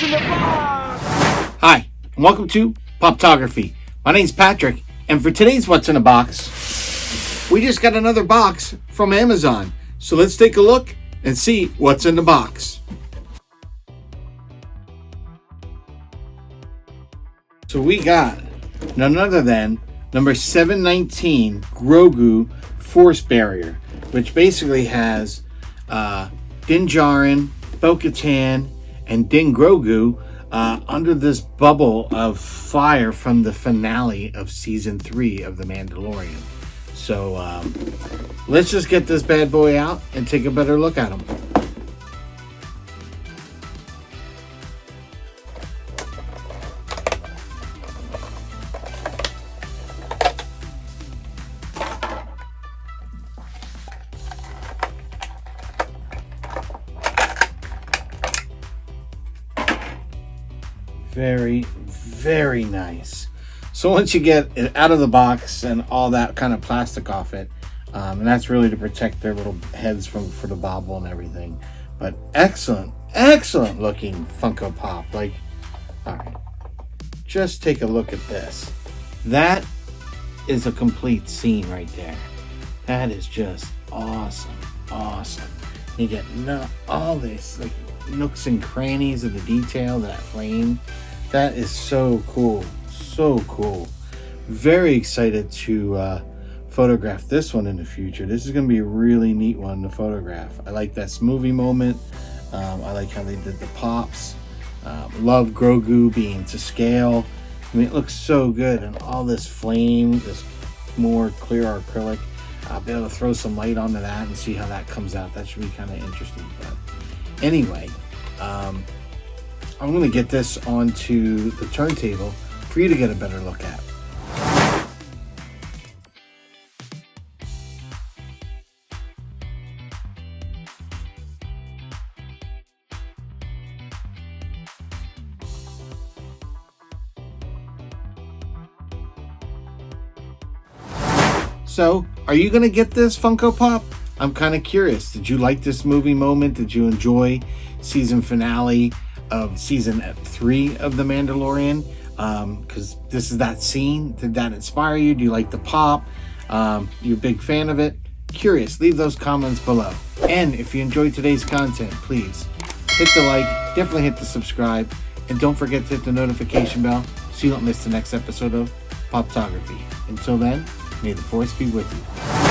in the box? Hi, and welcome to Poptography. My name's Patrick, and for today's What's in a Box, we just got another box from Amazon. So let's take a look and see what's in the box. So we got none other than number 719 Grogu Force Barrier, which basically has Dindjarin, Bokatan, and dingrogu under this bubble of fire from the finale of season 3 of The Mandalorian. So let's just get this bad boy out and take a better look at him. Very, very nice. So once you get it out of the box and all that kind of plastic off it, and that's really to protect their little heads for the bobble and everything. But excellent looking Funko Pop. Like, all right, just take a look at this. That is a complete scene right there. That is just awesome. You get all this like nooks and crannies of the detail, that flame. That is so cool. Very excited to photograph this one in the future. This is going to be a really neat one to photograph. I like that smoothie moment. I like how they did the pops. Love Grogu being to scale. I mean, it looks so good, and all this flame, this more clear acrylic. I'll be able to throw some light onto that and see how that comes out. That should be kind of interesting. But anyway, I'm going to get this onto the turntable for you to get a better look at. So, are you going to get this Funko Pop? I'm kind of curious. Did you like this movie moment? Did you enjoy season finale of season 3 of The Mandalorian? Because this is that scene. Did that inspire you? Do you like the pop? You a big fan of it? Curious. Leave those comments below. And if you enjoyed today's content, please hit the like, definitely hit the subscribe, and don't forget to hit the notification bell so you don't miss the next episode of Poptography. Until then, may the force be with you.